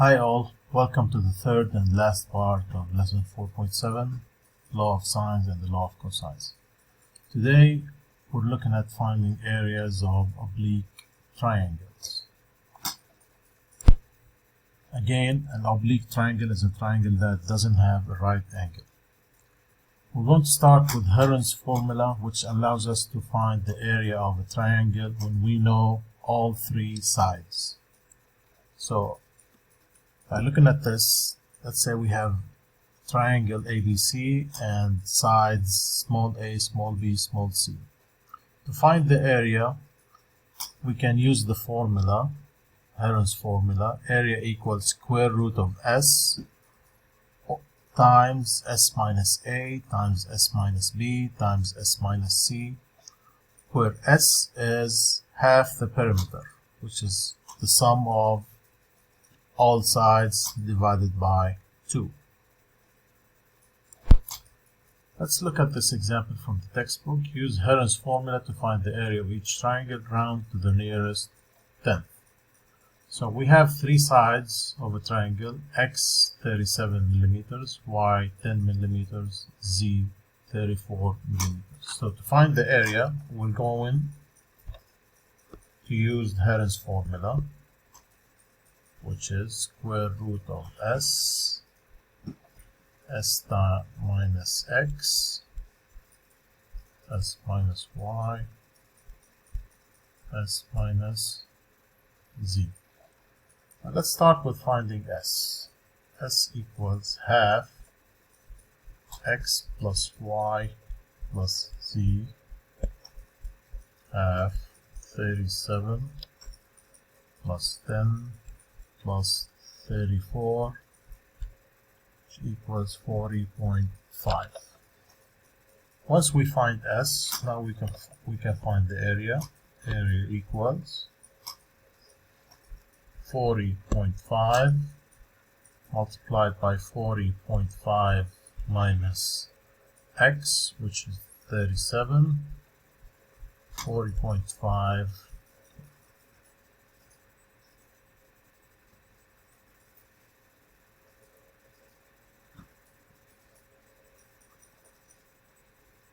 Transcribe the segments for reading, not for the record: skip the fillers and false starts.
Hi all, welcome to the third and last part of lesson 4.7, Law of Sines and the Law of Cosines. Today we're looking at finding areas of oblique triangles. Again, an oblique triangle is a triangle that doesn't have a right angle. We're going to start with Heron's formula, which allows us to find the area of a triangle when we know all three sides. So by looking at this, let's say we have triangle ABC and sides small a, small b, small c. To find the area, we can use the formula, Heron's formula. Area equals square root of s times s minus a times s minus b times s minus c, where s is half the perimeter, which is the sum of all sides divided by 2. Let's look at this example from the textbook. Use Heron's formula to find the area of each triangle, round to the nearest tenth. So we have three sides of a triangle: x 37 millimeters, y 10 millimeters, z 34 millimeters. So to find the area, we're going to use Heron's formula, which is square root of s minus x, s minus y, s minus z. Now let's start with finding s. S equals half x plus y plus z, half 37 plus 10 plus 34, which equals 40.5. Once we find s, now we can find the area. Area equals 40.5 multiplied by 40.5 minus x, which is 37. 40.5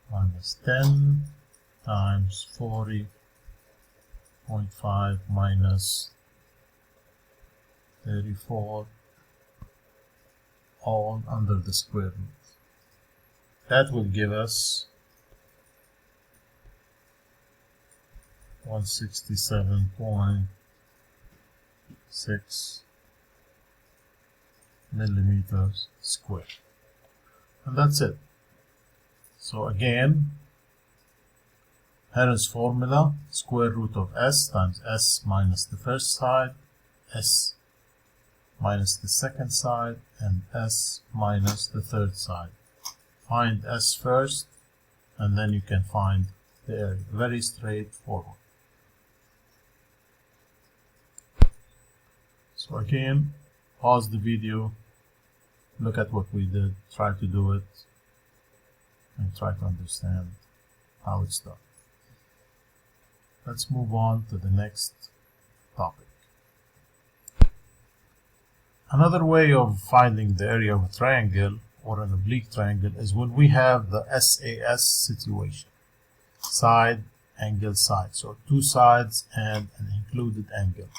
minus 10 times 40.5 minus 34, all under the square root. That will give us 167.6 millimeters square. And that's it. So again, Heron's formula, square root of s times s minus the first side, s minus the second side, and s minus the third side. Find s first, and then you can find the area. Very straightforward. So again, pause the video, look at what we did, try to do it, and try to understand how it's done. Let's move on to the next topic. Another way of finding the area of a triangle or an oblique triangle is when we have the SAS situation. Side, angle, side. So two sides and an included angle.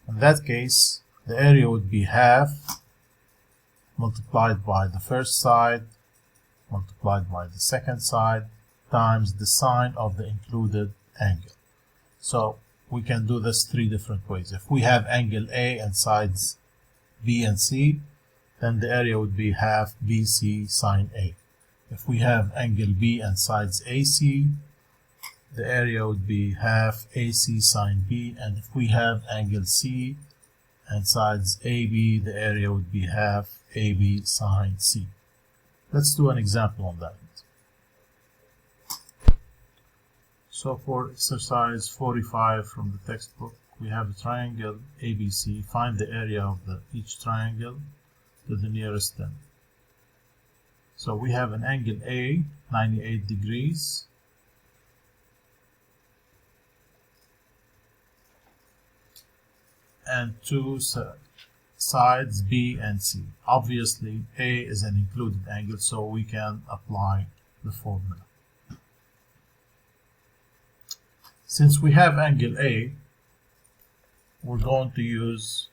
In that case, the area would be half multiplied by the first side multiplied by the second side times the sine of the included angle. So we can do this three different ways. If we have angle A and sides B and C, then the area would be half BC sine A. If we have angle B and sides AC, the area would be half AC sine B. And if we have angle C and sides AB, the area would be half AB sine C. Let's do an example on that. So for exercise 45 from the textbook, we have a triangle ABC. Find the area of each triangle to the nearest 10. So we have an angle A, 98 degrees, and two sides B and C. Obviously, A is an included angle, so we can apply the formula. Since we have angle A, we're going to use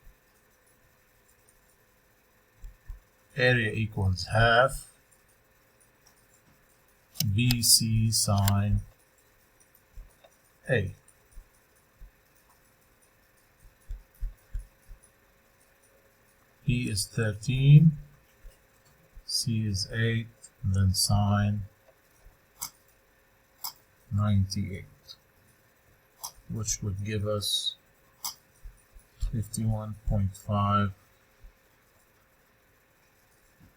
area equals half BC sine A. B is 13, C is 8, and then sine 98, which would give us 51.5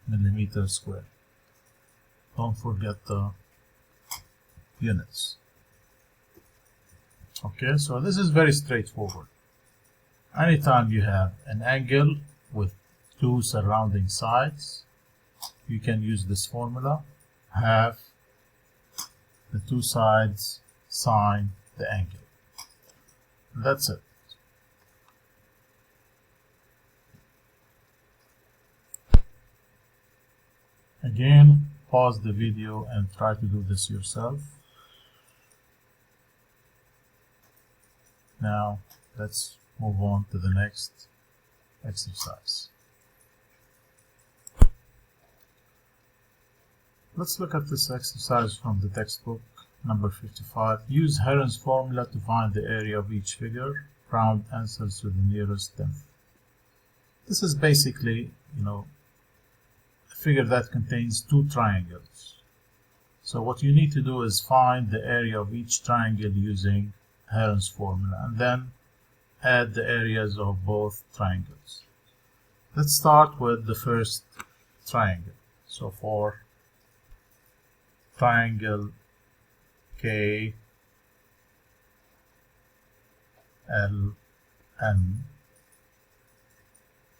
millimeters squared. Don't forget the units. Okay, so this is very straightforward. Anytime you have an angle with two surrounding sides, you can use this formula. Half the two sides sine the angle. That's it. Again, pause the video and try to do this yourself. Now, let's move on to the next exercise. Let's look at this exercise from the textbook, number 55. Use Heron's formula to find the area of each figure. Round answers to the nearest tenth. This is basically, a figure that contains two triangles. So what you need to do is find the area of each triangle using Heron's formula, and then add the areas of both triangles. Let's start with the first triangle. So for triangle KLM,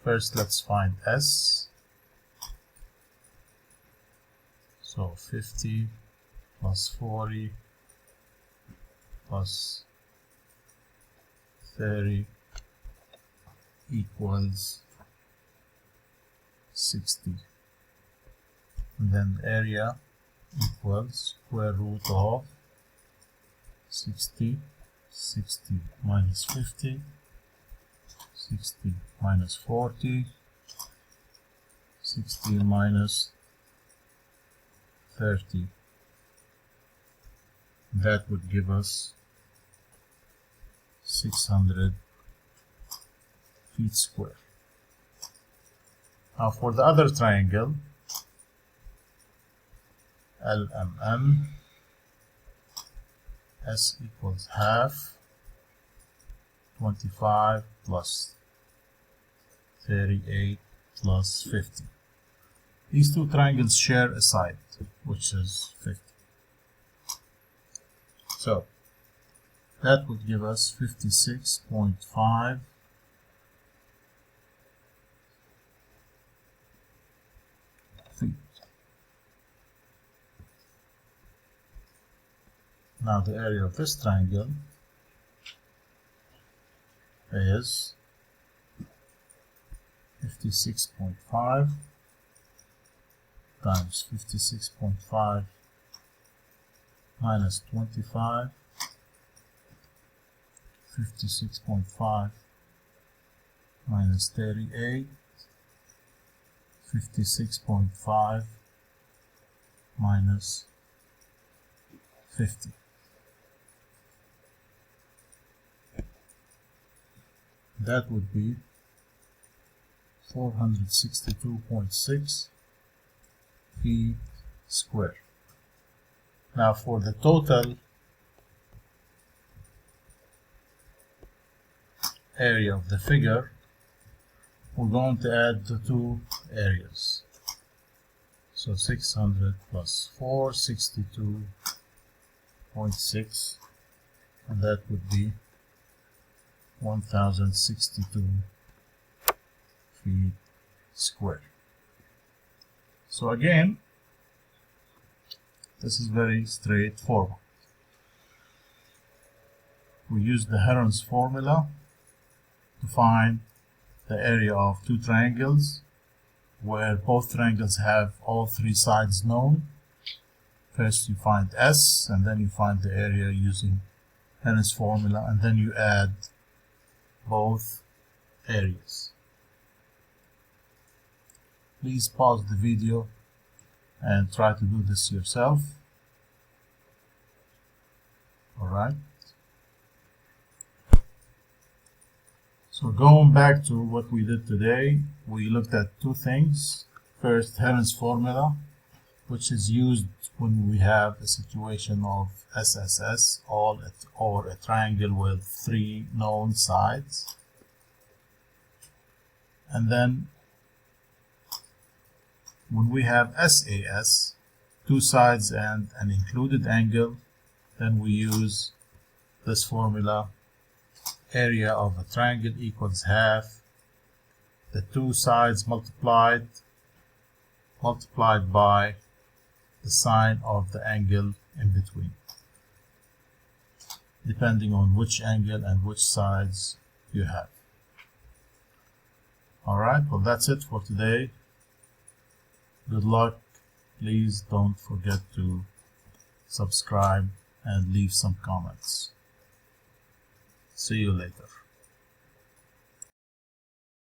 first let's find S. So 50 plus 40 plus 30 equals 60. And then the area equals square root of 60 minus 50, 60 minus 40, 60 minus 30. That would give us 600 feet square. Now for the other triangle, LMM, S equals half, 25 plus 38 plus 50. These two triangles share a side, which is 50. So that would give us 56.5 feet. Now the area of this triangle is 56.5 times 56.5 minus 25, 56.5 minus 38, 56.5 minus 50. That would be 462.6 feet square. Now for the total area of the figure, we're going to add the two areas. So 600 plus 4, 62.6, and that would be 1062 feet square. So again, this is very straightforward. We use the Heron's formula to find the area of two triangles where both triangles have all three sides known. First you find S, and then you find the area using Henry's formula, and then you add both areas. Please pause the video and try to do this yourself. Alright. So going back to what we did today, we looked at two things. First, Heron's formula, which is used when we have a situation of SSS, or a triangle with three known sides. And then when we have SAS, two sides and an included angle, then we use this formula. Area of a triangle equals half the two sides multiplied by the sine of the angle in between, depending on which angle and which sides you have. Alright, well that's it for today. Good luck. Please don't forget to subscribe and leave some comments. See you later.